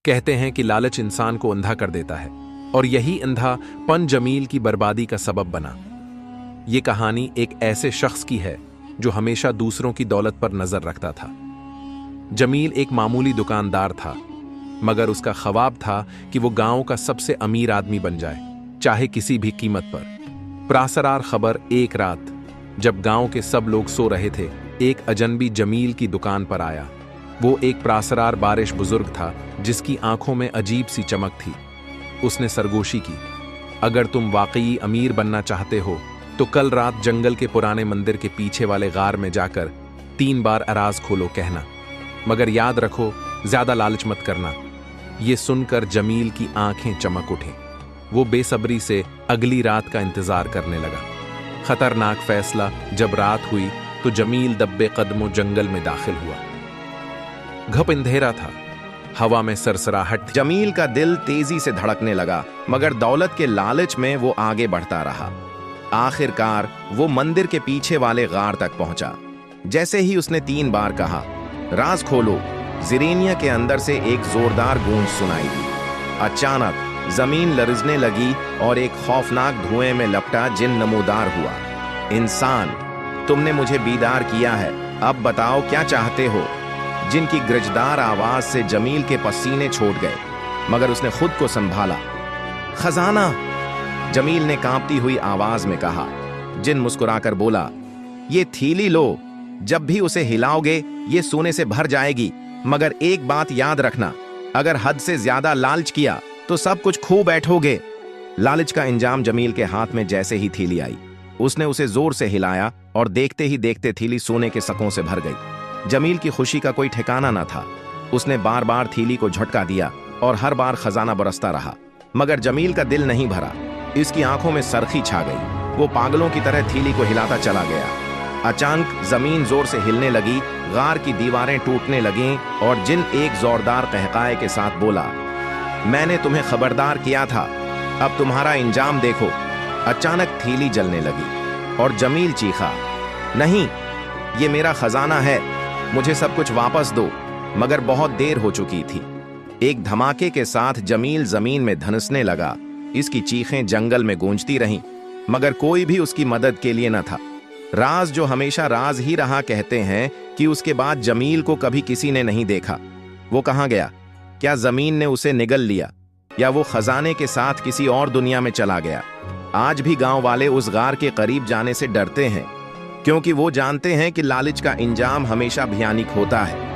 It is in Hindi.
कहते हैं कि लालच इंसान को अंधा कर देता है और यही अंधापन जमील की बर्बादी का सबब बना। ये कहानी एक ऐसे शख्स की है जो हमेशा दूसरों की दौलत पर नजर रखता था। जमील एक मामूली दुकानदार था, मगर उसका ख्वाब था कि वो गांव का सबसे अमीर आदमी बन जाए, चाहे किसी भी कीमत पर। प्रासरार खबर एक रात जब गांव के सब लोग सो रहे थे, एक अजनबी जमील की दुकान पर आया। वो एक प्रासरार बारिश बुजुर्ग था जिसकी आंखों में अजीब सी चमक थी। उसने सरगोशी की, अगर तुम वाकई अमीर बनना चाहते हो तो कल रात जंगल के पुराने मंदिर के पीछे वाले गार में जाकर 3 बार अराज खोलो कहना, मगर याद रखो ज्यादा लालच मत करना। ये सुनकर जमील की आंखें चमक उठी। वो बेसब्री से अगली रात का इंतजार करने लगा। खतरनाक फैसला जब रात हुई तो जमील दब्बे कदमों जंगल में दाखिल हुआ। घप अंधेरा था, हवा में सरसराहट। जमील का दिल तेजी से धड़कने लगा, मगर दौलत के लालच में वो आगे बढ़ता रहा। आखिरकार वो मंदिर के पीछे वाले गार तक पहुंचा। जैसे ही उसने 3 बार कहा, राज खोलो, जिरेनिया के अंदर से एक जोरदार गूंज सुनाई दी। अचानक जमीन लरजने लगी और एक खौफनाक धुएं में लपटा जिन नमूदार हुआ। इंसान, तुमने मुझे बीदार किया है, अब बताओ क्या चाहते हो? जिनकी गरजदार आवाज से जमील के पसीने छूट गए, मगर उसने खुद को संभाला। खजाना, जमील ने कांपती हुई आवाज में कहा। जिन मुस्कुराकर बोला, ये थैली लो, जब भी उसे हिलाओगे ये सोने से भर जाएगी, मगर एक बात याद रखना, अगर हद से ज्यादा लालच किया तो सब कुछ खो बैठोगे। लालच का इंजाम जमील के हाथ में जैसे ही थैली आई, उसने उसे जोर से हिलाया और देखते ही देखते थैली सोने के सकों से भर गई। जमील की खुशी का कोई ठिकाना न था। उसने बार बार थैली को झटका दिया और हर बार खजाना बरसता रहा, मगर जमील का दिल नहीं भरा। इसकी आंखों में सरखी छा गई। वो पागलों की तरह थैली को हिलाता चला गया। अचानक जमीन जोर से हिलने लगी, गार की दीवारें टूटने लगीं और जिन एक जोरदार कहकाए के साथ बोला, मैंने तुम्हें खबरदार किया था, अब तुम्हारा इंजाम देखो। अचानक थैली जलने लगी और जमील चीखा, नहीं, ये मेरा खजाना है, मुझे सब कुछ वापस दो। मगर बहुत देर हो चुकी थी। एक धमाके के साथ जमील जमीन में धंसने लगा। इसकी चीखें जंगल में गूंजती रहीं, मगर कोई भी उसकी मदद के लिए न था। राज जो हमेशा राज ही रहा, कहते हैं कि उसके बाद जमील को कभी किसी ने नहीं देखा। वो कहाँ गया? क्या जमीन ने उसे निगल लिया, या वो खजाने के साथ किसी और दुनिया में चला गया? आज भी गांव वाले उस गार के करीब जाने से डरते हैं, क्योंकि वो जानते हैं कि लालच का इंजाम हमेशा भयानक होता है।